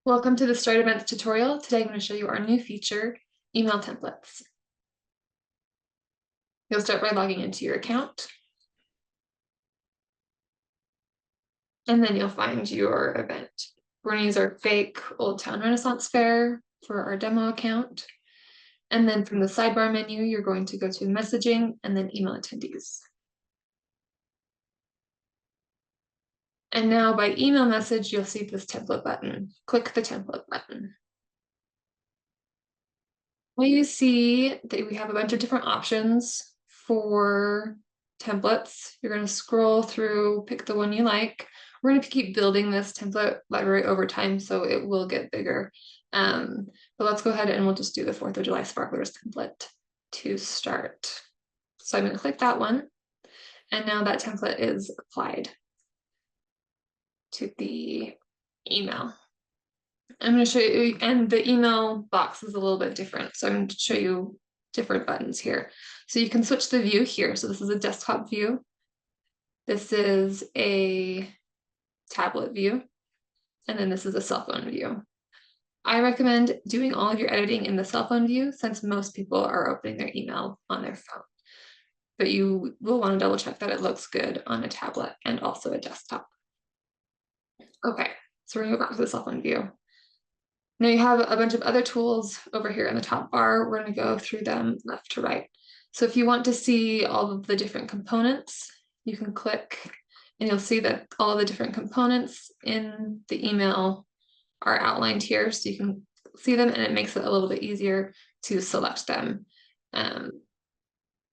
Welcome to the Start Events tutorial. Today I'm going to show you our new feature, email templates. You'll start by logging into your account. And then you'll find your event. We're going to use our fake Old Town Renaissance Fair for our demo account. And then from the sidebar menu, you're going to go to messaging and then email attendees. And now by email message, you'll see this template button. Click the template button. Well, you see that we have a bunch of different options for templates. You're going to scroll through, pick the one you like. We're going to keep building this template library over time, so it will get bigger. But let's go ahead and we'll just do the 4th of July Sparklers template to start. So I'm going to click that one. And now that template is applied to the email. I'm going to show you, and the email box is a little bit different. So I'm going to show you different buttons here. So you can switch the view here. So this is a desktop view. This is a tablet view. And then this is a cell phone view. I recommend doing all of your editing in the cell phone view since most people are opening their email on their phone. But you will want to double check that it looks good on a tablet and also a desktop. Okay, so we're going to go back to the cell phone view. Now you have a bunch of other tools over here in the top bar. We're going to go through them left to right. So if you want to see all of the different components, you can click and you'll see that all of the different components in the email are outlined here. So you can see them and it makes it a little bit easier to select them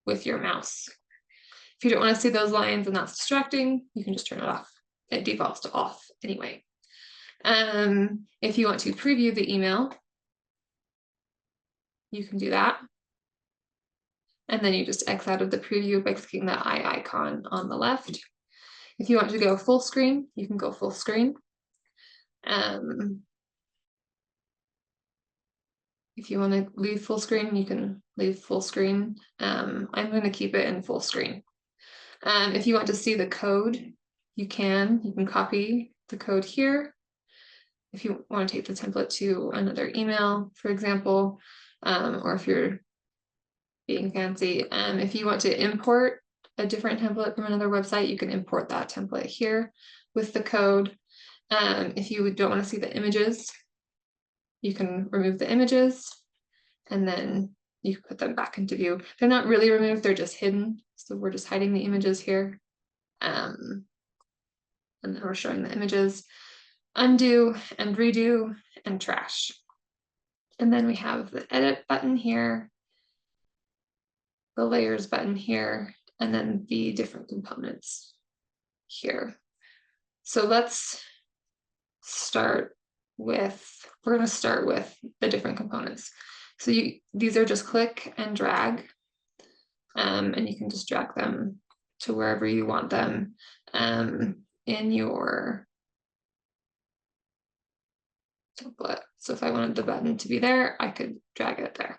with your mouse. If you don't want to see those lines and that's distracting, you can just turn it off. It defaults to off anyway. If you want to preview the email, you can do that. And then you just X out of the preview by clicking that eye icon on the left. If you want to go full screen, you can go full screen. If you want to leave full screen, you can leave full screen. I'm going to keep it in full screen. If you want to see the code, you can copy the code here. If you want to take the template to another email, for example, or if you're being fancy, if you want to import a different template from another website, you can import that template here with the code. If you don't want to see the images, you can remove the images and then you can put them back into view. They're not really removed, they're just hidden. So we're just hiding the images here. And then we're showing the images. Undo and redo and trash. And then we have the edit button here, the layers button here, and then the different components here. So let's start with, we're going to start with the different components. So these are just click and drag, and you can just drag them to wherever you want them in your template. So if I wanted the button to be there, I could drag it there.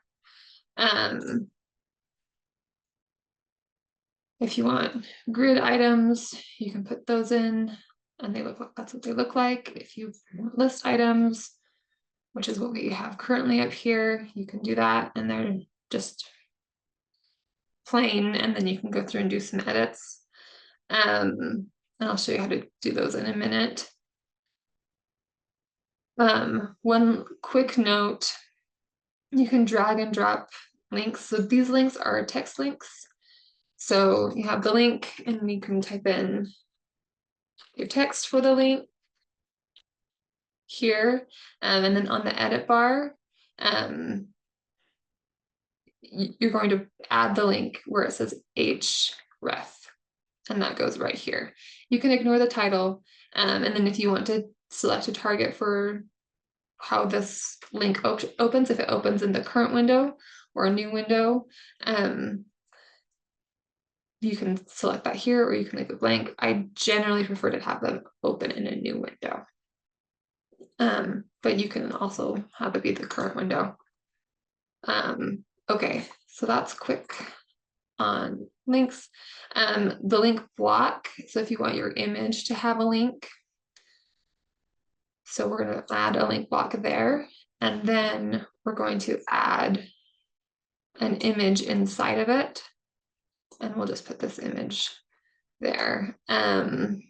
If you want grid items, you can put those in and they look like, that's what they look like. If you want list items, which is what we have currently up here, you can do that and they're just plain, and then you can go through and do some edits. And I'll show you how to do those in a minute. One quick note, you can drag and drop links. So these links are text links. So you have the link and you can type in your text for the link here. And then on the edit bar, you're going to add the link where it says href, and that goes right here. You can ignore the title. And then if you want to select a target for how this link opens, if it opens in the current window or a new window, you can select that here or you can leave it blank. I generally prefer to have them open in a new window. But you can also have it be the current window. Okay, so that's quick on links. The link block, so if you want your image to have a link, So we're going to add a link block there, and then we're going to add an image inside of it. And we'll just put this image there. And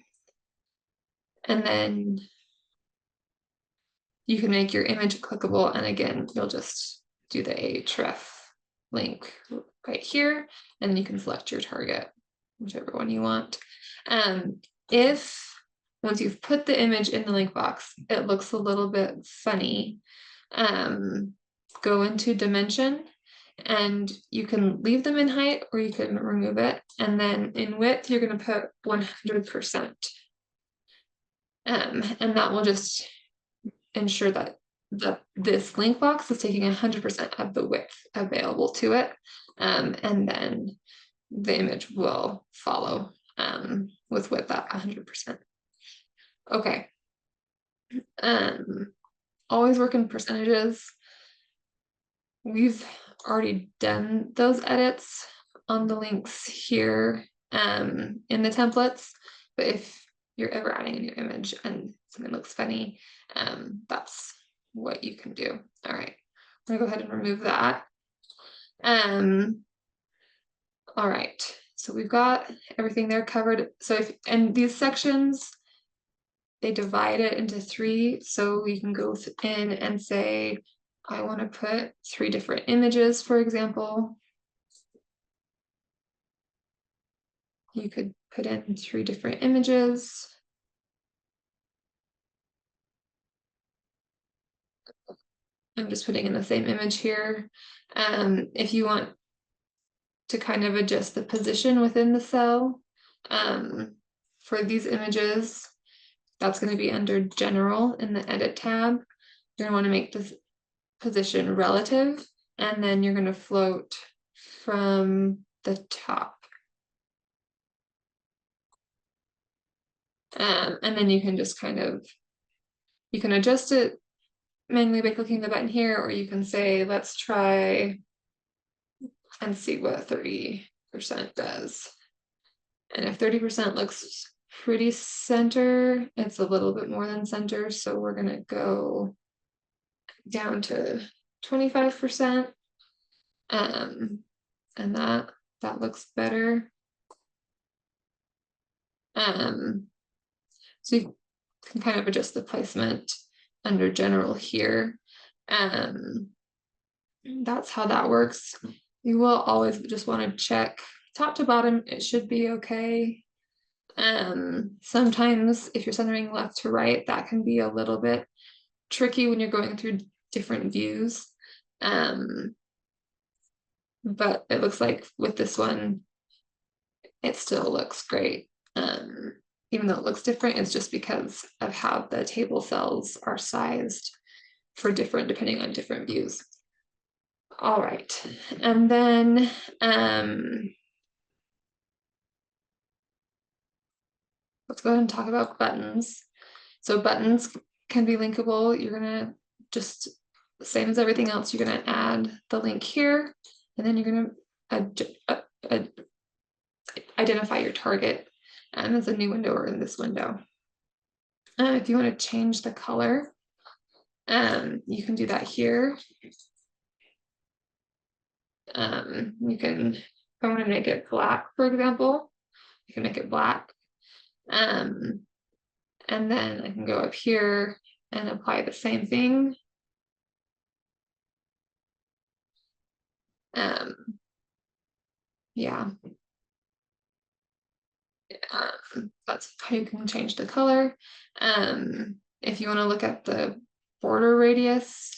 then you can make your image clickable. And again, you'll just do the Ahrefs link right here, and you can select your target, whichever one you want. If once you've put the image in the link box, it looks a little bit funny, go into dimension, and you can leave them in height or you can remove it. And then in width, you're going to put 100%. And that will just ensure that this link box is taking 100% of the width available to it. And then the image will follow with width at 100%. Okay. Always work in percentages. We've already done those edits on the links here in the templates, but if you're ever adding a new image and something looks funny, that's what you can do. All right, I'm gonna go ahead and remove that. All right, so we've got everything there covered. So and these sections, they divide it into 3, so you can go in and say, I want to put 3 different images, for example. You could put in 3 different images. I'm just putting in the same image here. If you want to kind of adjust the position within the cell for these images, that's going to be under General in the Edit tab. You're going to want to make this position relative, and then you're going to float from the top. And then you can just kind of, you can adjust it manually by clicking the button here, or you can say, let's try and see what 30% does. And if 30% looks pretty center, it's a little bit more than center, so we're going to go down to 25%. And that looks better. So you can kind of adjust the placement under General here. That's how that works. You will always just want to check top to bottom, it should be okay. Sometimes if you're centering left to right, that can be a little bit tricky when you're going through different views. But it looks like with this one, it still looks great. Even though it looks different, it's just because of how the table cells are sized for different, depending on different views. All right, and then let's go ahead and talk about buttons. So buttons can be linkable. You're gonna just, same as everything else, you're gonna add the link here, and then you're gonna identify your target as a new window or in this window. If you want to change the color, you can do that here. You can, if I want to make it black, for example, you can make it black. And then I can go up here and apply the same thing. Yeah. That's how you can change the color. If you want to look at the border radius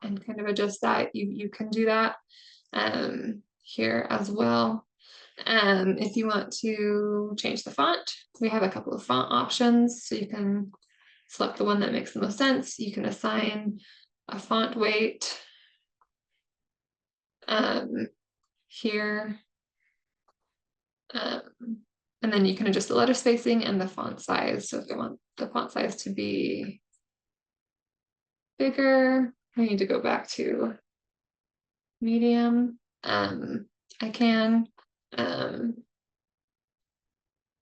and kind of adjust that, you can do that here as well. If you want to change the font, we have a couple of font options, so you can select the one that makes the most sense. You can assign a font weight here, and then you can adjust the letter spacing and the font size. So if you want the font size to be bigger, I need to go back to medium. I can.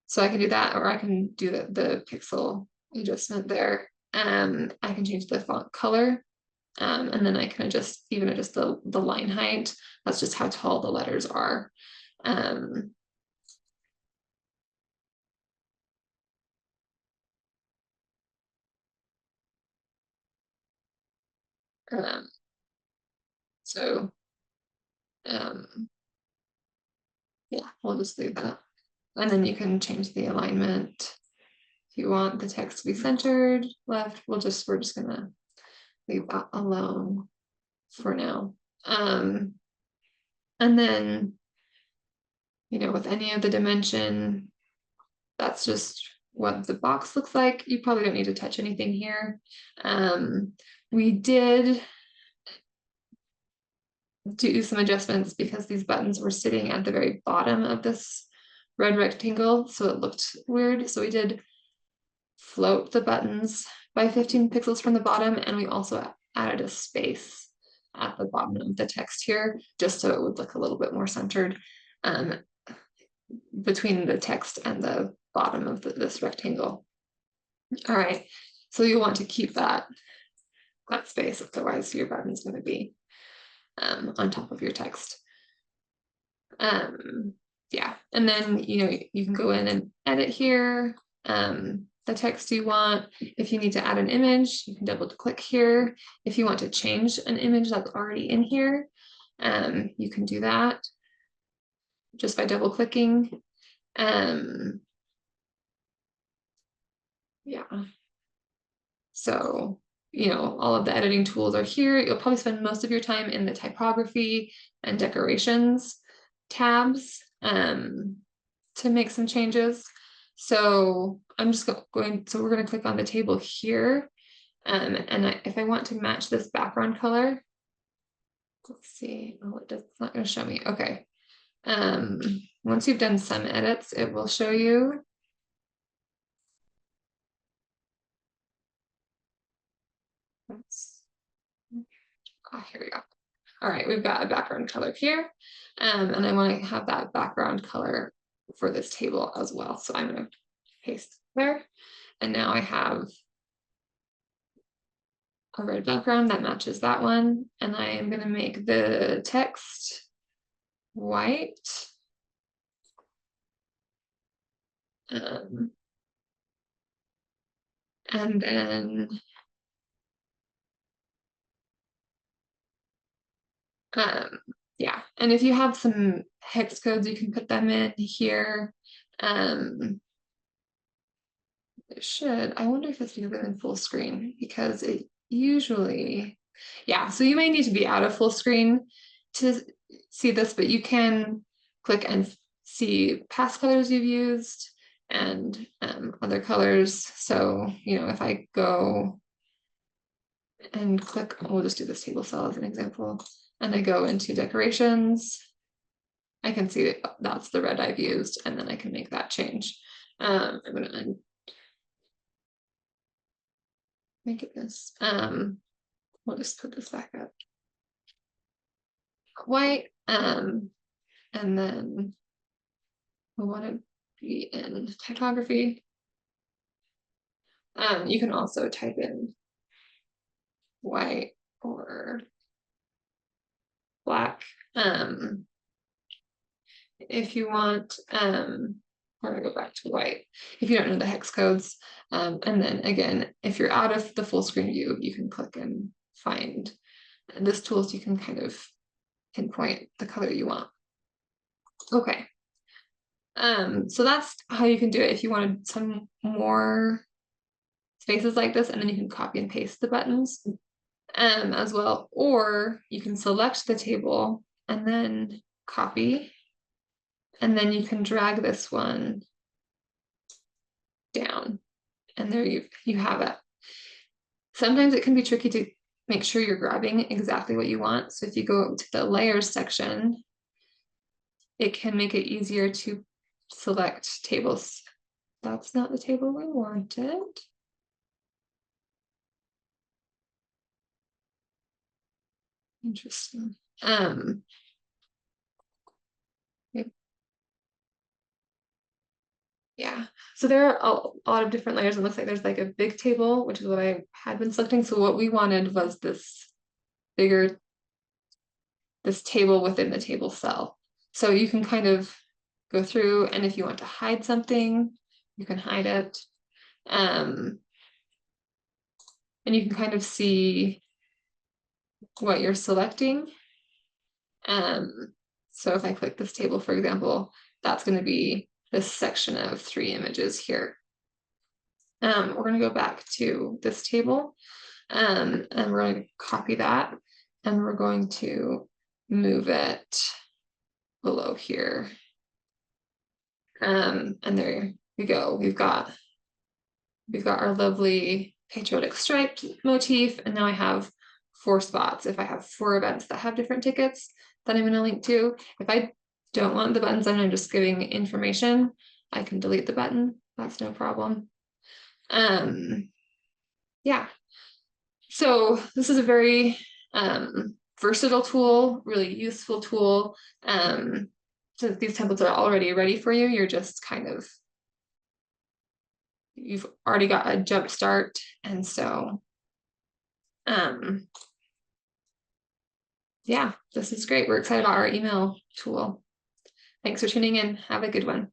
So I can do that, or I can do the pixel adjustment there. I can change the font color. And then I can even adjust the line height. That's just how tall the letters are. Um, um, so um, yeah, we'll just leave that. And then you can change the alignment. If you want the text to be centered left, we're just gonna leave that alone for now. And then, with any of the dimension, that's just what the box looks like. You probably don't need to touch anything here. We did do some adjustments because these buttons were sitting at the very bottom of this red rectangle, so it looked weird. So we did float the buttons by 15 pixels from the bottom, and we also added a space at the bottom of the text here, just so it would look a little bit more centered between the text and the bottom of this rectangle. All right, so you want to keep that space, otherwise your button's going to be on top of your text. Yeah, and then you can go in and edit here the text you want. If you need to add an image, you can double click here. If you want to change an image that's already in here, you can do that just by double clicking. Yeah, so all of the editing tools are here. You'll probably spend most of your time in the typography and decorations tabs to make some changes. So I'm just we're going to click on the table here. And if I want to match this background color, let's see. Oh, it's not going to show me. Okay. Once you've done some edits, it will show you. Here we go. All right, we've got a background color here. And I want to have that background color for this table as well. So I'm going to paste there. And now I have a red background that matches that one. And I am going to make the text white. And then yeah, and if you have some hex codes, you can put them in here. It should. I wonder if it's even in full screen, because it usually, yeah, so you may need to be out of full screen to see this, but you can click and see past colors you've used and other colors. So, if I go and click, we'll just do this table cell as an example, and I go into decorations, I can see that that's the red I've used, and then I can make that change. I'm going to make it this. We'll just put this back up. White, and then we want to be in typography. You can also type in white or black. If you want, we're gonna go back to white if you don't know the hex codes. And then again, if you're out of the full screen view, you can click and find this tool so you can kind of pinpoint the color you want. Okay. So that's how you can do it if you wanted some more spaces like this, and then you can copy and paste the buttons as well, or you can select the table and then copy, and then you can drag this one down, and there you have it. Sometimes it can be tricky to make sure you're grabbing exactly what you want. So if you go to the layers section, it can make it easier to select tables. That's not the table we wanted. Interesting. Yeah, so there are a lot of different layers. It looks like there's like a big table, which is what I had been selecting. So what we wanted was this bigger, this table within the table cell. So you can kind of go through, and if you want to hide something, you can hide it. And you can kind of see what you're selecting. So if I click this table, for example, that's going to be this section of 3 images here. We're going to go back to this table, and we're going to copy that, and we're going to move it below here. And there we go. We've got our lovely patriotic striped motif, and now I have 4 spots. If I have 4 events that have different tickets that I'm going to link to, if I don't want the buttons and I'm just giving information, I can delete the button. That's no problem. Yeah. So this is a very versatile tool, really useful tool. Since these templates are already ready for you, you're just kind of, you've already got a jump start. And so, yeah, this is great. We're excited about our email tool. Thanks for tuning in. Have a good one.